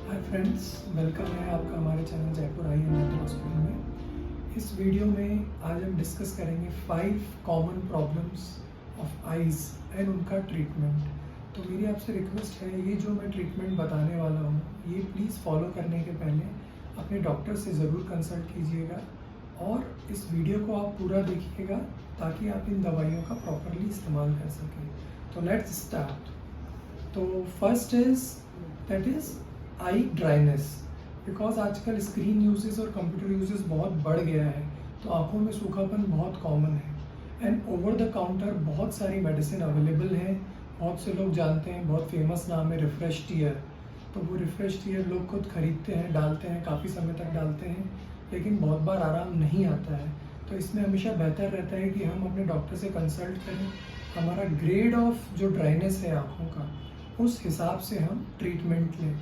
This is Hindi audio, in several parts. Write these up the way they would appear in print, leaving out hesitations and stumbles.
हाय फ्रेंड्स, वेलकम है आपका हमारे channel Jaipur I and hospital में। इस वीडियो में आज हम डिस्कस करेंगे 5 common problems of eyes and उनका ट्रीटमेंट। तो मेरी आपसे रिक्वेस्ट है, ये जो मैं ट्रीटमेंट बताने वाला हूँ ये प्लीज़ फॉलो करने के पहले अपने डॉक्टर से ज़रूर कंसल्ट कीजिएगा और इस वीडियो को आप पूरा देखिएगा ताकि आप इन दवाइयों का प्रॉपरली इस्तेमाल कर सकें। तो लेट्स स्टार्ट। तो first that is I dryness. Because आजकल स्क्रीन यूजेस और कंप्यूटर यूजेस बहुत बढ़ गया है तो आंखों में सूखापन बहुत कॉमन है। एंड ओवर द काउंटर बहुत सारी मेडिसिन अवेलेबल हैं। बहुत से लोग जानते हैं, बहुत फेमस नाम है रिफ्रेश टीयर। तो वो रिफ्रेश टीयर लोग खुद खरीदते हैं, डालते हैं, काफ़ी समय तक डालते हैं, लेकिन बहुत बार आराम नहीं आता है। तो इसमें हमेशा बेहतर रहता है कि हम अपने डॉक्टर से कंसल्ट करें। हमारा ग्रेड ऑफ जो ड्राइनेस है आँखों का, उस हिसाब से हम ट्रीटमेंट लें।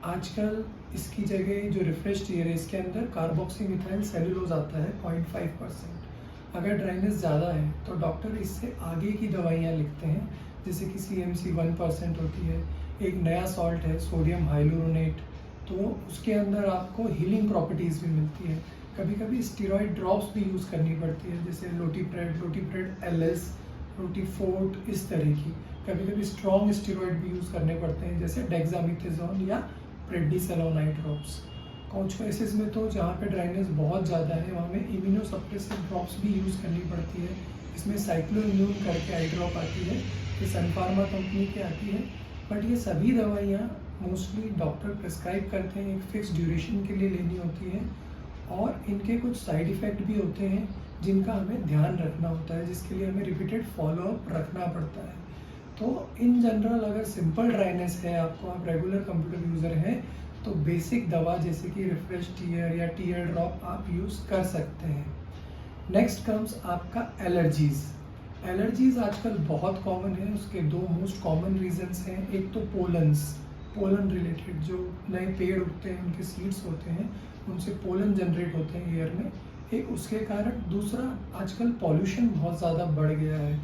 आजकल इसकी जगह जो रिफ्रेश टीयर है इसके अंदर कार्बोक्सीमिथाइल सेलुलोज आता है 0.5%। अगर ड्राइनेस ज़्यादा है तो डॉक्टर इससे आगे की दवाइयाँ लिखते हैं, जैसे कि CMC 1% होती है। एक नया सॉल्ट है सोडियम हाइलुरोनेट, तो उसके अंदर आपको हीलिंग प्रॉपर्टीज़ भी मिलती है। कभी कभी स्टेरॉइड ड्रॉप्स भी यूज़ करनी पड़ती है, जैसे लोटीप्रेड LS, रोटीफोर्ट, इस तरह की। कभी कभी स्ट्रॉन्ग स्टेरॉइड भी यूज़ करने पड़ते हैं, जैसे डेक्सामेथासोन या प्रेडिसोलोन आई ड्रॉप्स। कुछ केसेस में तो जहाँ पे ड्राइनेस बहुत ज़्यादा है वहाँ में इम्यूनोसप्रेसिव ड्रॉप्स भी यूज़ करनी पड़ती है। इसमें साइक्लोइम्यून करके आई ड्रॉप आती है, ये सन फार्मा कंपनी की आती है। बट ये सभी दवाइयाँ मोस्टली डॉक्टर प्रिस्क्राइब करते हैं, एक फिक्स ड्यूरेशन के लिए लेनी होती है और इनके कुछ साइड इफ़ेक्ट भी होते हैं जिनका हमें ध्यान रखना होता है, जिसके लिए हमें रिपीटेड फॉलोअप रखना पड़ता है। तो इन जनरल अगर सिंपल ड्राइनेस है आपको, आप रेगुलर कंप्यूटर यूज़र हैं, तो बेसिक दवा जैसे कि रिफ्रेश टीयर या टीयर ड्रॉप आप यूज़ कर सकते हैं। नेक्स्ट कम्स आपका एलर्जीज़। एलर्जीज़ आजकल बहुत कॉमन है। उसके दो मोस्ट कॉमन रीजंस हैं। एक तो पोलन रिलेटेड, जो नए पेड़ उगते हैं उनके सीड्स होते हैं, उनसे पोलन जनरेट होते हैं एयर में, एक उसके कारण। दूसरा, आजकल पॉल्यूशन बहुत ज़्यादा बढ़ गया है,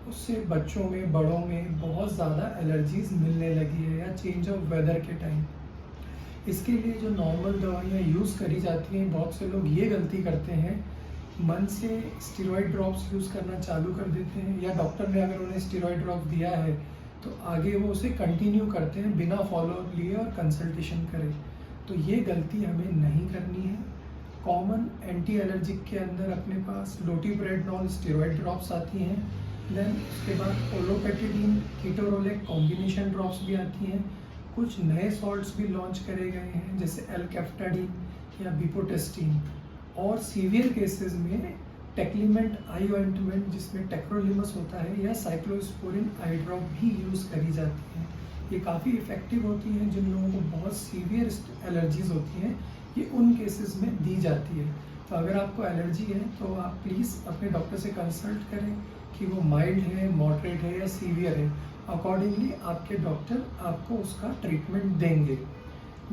उससे बच्चों में, बड़ों में बहुत ज़्यादा एलर्जीज़ मिलने लगी है, या चेंज ऑफ वेदर के टाइम। इसके लिए जो नॉर्मल दवाइयाँ यूज़ करी जाती हैं, बहुत से लोग ये गलती करते हैं, मन से स्टेरॉइड ड्रॉप्स यूज़ करना चालू कर देते हैं, या डॉक्टर ने अगर उन्हें स्टेरॉइड ड्रॉप दिया है तो आगे वो उसे कंटिन्यू करते हैं बिना फॉलोअप लिए और कंसल्टेशन करे। तो ये गलती हमें नहीं करनी है। कॉमन एंटी एलर्जिक के अंदर अपने पास लोटीप्रेडनॉल स्टेरॉइड ड्रॉप्स आती हैं। देन उसके बाद ओलोपेटिडीन कीटोरोलेक कॉम्बिनेशन ड्रॉप्स भी आती हैं। कुछ नए सॉल्ट्स भी लॉन्च करे गए हैं, जैसे एल्केफ्टाडीन या बिपोटेस्टीन। और सीवियर केसेस में टेक्लीमेंट आई ऑइंटमेंट, जिसमें टेक्रोलिमस होता है, या साइक्लोस्पोरिन आई ड्रॉप भी यूज़ करी जाती हैं। ये काफ़ी इफ़ेक्टिव होती हैं। जिन लोगों को बहुत सीवियर एलर्जीज़ होती हैं, ये उन केसेस में दी जाती है। तो अगर आपको एलर्जी है तो आप प्लीज़ अपने डॉक्टर से कंसल्ट करें कि वो माइल्ड है, मॉडरेट है या सीवियर है। अकॉर्डिंगली आपके डॉक्टर आपको उसका ट्रीटमेंट देंगे।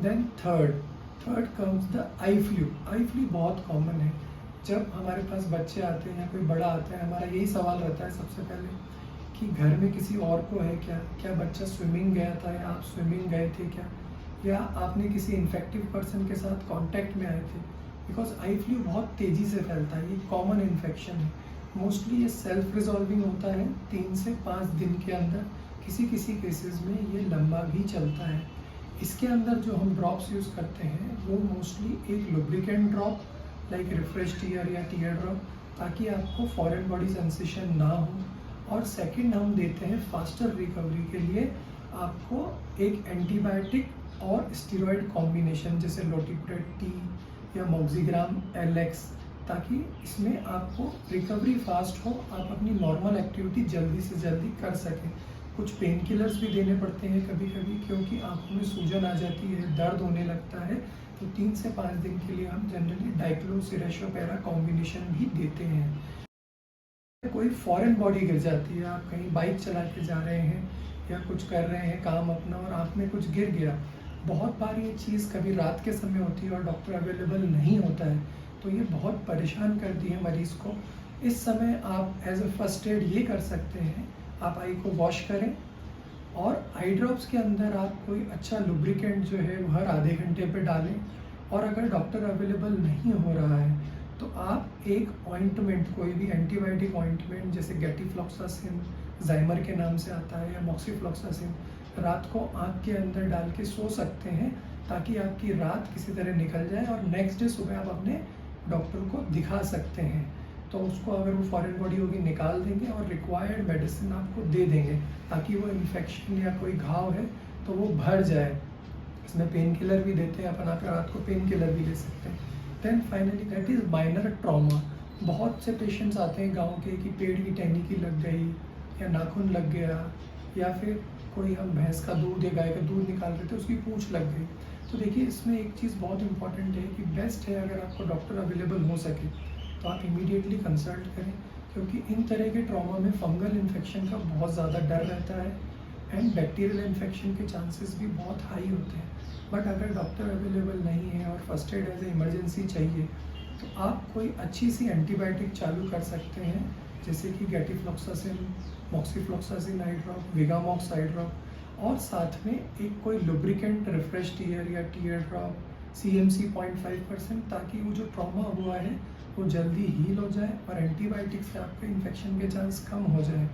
Then third comes the eye flu. Eye flu बहुत कॉमन है। जब हमारे पास बच्चे आते हैं या कोई बड़ा आता है, हमारा यही सवाल रहता है सबसे पहले कि घर में किसी और को है क्या बच्चा स्विमिंग गया था, या आप स्विमिंग गए थे क्या, या आपने किसी इन्फेक्टिव पर्सन के साथ कांटेक्ट में आए थे। बिकॉज आई फ्लू बहुत तेज़ी से फैलता है, ये कॉमन इन्फेक्शन है। मोस्टली ये सेल्फ रिजॉल्विंग होता है 3 से 5 दिन के अंदर। किसी किसी केसेस में ये लंबा भी चलता है। इसके अंदर जो हम ड्रॉप्स यूज़ करते हैं वो मोस्टली एक lubricant drop like refresh tear या टीयर ड्रॉप, ताकि आपको फॉरेन बॉडी सेंसेशन ना हो। और सेकंड हम देते हैं फास्टर रिकवरी के लिए आपको एक एंटीबायोटिक और स्टेरॉइड कॉम्बिनेशन, जैसे लोटीप्रेड टी या मोक्सिग्राम LX, ताकि इसमें आपको रिकवरी फास्ट हो, आप अपनी नॉर्मल एक्टिविटी जल्दी से जल्दी कर सकें। कुछ पेन किलर्स भी देने पड़ते हैं कभी कभी, क्योंकि आँखों में सूजन आ जाती है, दर्द होने लगता है। तो 3 से 5 दिन के लिए हम जनरली डाइक्लोसिरेशोपेरा कॉम्बिनेशन भी देते हैं। कोई फॉरेन बॉडी गिर जाती है, आप कहीं बाइक चला के जा रहे हैं या कुछ कर रहे हैं काम अपना और आँख में कुछ गिर गया। बहुत बार ये चीज़ कभी रात के समय होती है और डॉक्टर अवेलेबल नहीं होता है, तो ये बहुत परेशान करती है मरीज़ को। इस समय आप एज ए फर्स्ट एड ये कर सकते हैं, आप आई को वॉश करें, और आई ड्रॉप्स के अंदर आप कोई अच्छा लुब्रिकेंट जो है वो हर आधे घंटे पे डालें। और अगर डॉक्टर अवेलेबल नहीं हो रहा है तो आप एक ऑइंटमेंट, कोई भी एंटीबायोटिक ऑइंटमेंट जैसे गेटिफ्लॉक्सासिन, ज़ाइमर के नाम से आता है, या मॉक्सीफ्लॉक्सासिन, रात को आँख के अंदर डाल के सो सकते हैं, ताकि आपकी रात किसी तरह निकल जाए और नेक्स्ट डे सुबह आप अपने डॉक्टर को दिखा सकते हैं। तो उसको अगर वो फॉरेन बॉडी होगी निकाल देंगे और रिक्वायर्ड मेडिसिन आपको दे देंगे, ताकि वो इन्फेक्शन या कोई घाव है तो वो भर जाए। इसमें पेन किलर भी देते हैं, अपन आकर रात को पेन किलर भी ले सकते हैं। Then finally that is minor trauma. बहुत से पेशेंट्स आते हैं गांव के कि पेड़ की टहनी की लग गई, या नाखून लग गया, या फिर कोई हम भैंस का दूध या गाय का दूध निकाल रहे थे उसकी पूँछ लग गई। तो देखिए इसमें एक चीज़ बहुत इंपॉर्टेंट है कि बेस्ट है अगर आपको डॉक्टर अवेलेबल हो सके तो आप इमीडिएटली कंसल्ट करें, क्योंकि इन तरह के ट्रॉमा में फंगल इन्फेक्शन का बहुत ज़्यादा डर रहता है एंड बैक्टीरियल इन्फेक्शन के चांसेस भी बहुत हाई होते हैं। बट अगर डॉक्टर अवेलेबल नहीं है और first aid as a emergency चाहिए तो आप कोई अच्छी सी एंटीबायोटिक चालू कर सकते हैं, जैसे कि गेटिफ्लॉक्सासिन, मॉक्सीफ्लॉक्सासिन आई ड्रॉप, विगामॉक्स आई ड्रॉप, और साथ में एक कोई लुब्रिकेंट रिफ्रेश ईयर या टीयर ड्रॉप CMC 0.5%, ताकि वो जो ट्रॉमा हुआ है वो जल्दी हील हो जाए और एंटीबायोटिक से आपके इन्फेक्शन के चांस कम हो जाए।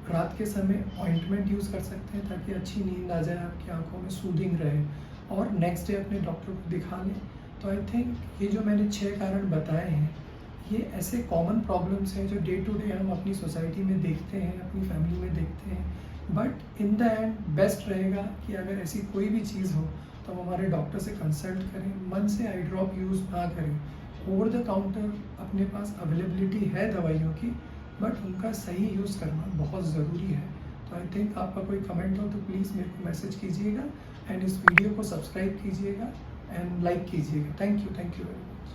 रात के समय ऑइंटमेंट यूज़ कर सकते हैं ताकि अच्छी नींद आ जाए, आपकी आंखों में सूदिंग रहे, और नेक्स्ट डे अपने डॉक्टर को दिखा लें। तो आई थिंक ये जो मैंने 6 कारण बताए हैं ये ऐसे कॉमन प्रॉब्लम्स हैं जो डे टू डे हम अपनी सोसाइटी में देखते हैं, अपनी फैमिली में देखते हैं। But in the end best रहेगा कि अगर ऐसी कोई भी चीज़ हो तो हम हमारे डॉक्टर से कंसल्ट करें, मन से आई ड्रॉप यूज़ ना करें। ओवर द काउंटर अपने पास अवेलेबिलिटी है दवाइयों की, बट उनका सही यूज़ करना बहुत ज़रूरी है। तो आई थिंक आपका कोई कमेंट हो तो प्लीज़ मेरे को मैसेज कीजिएगा एंड इस वीडियो को सब्सक्राइब कीजिएगा एंड लाइक कीजिएगा। Thank you very much.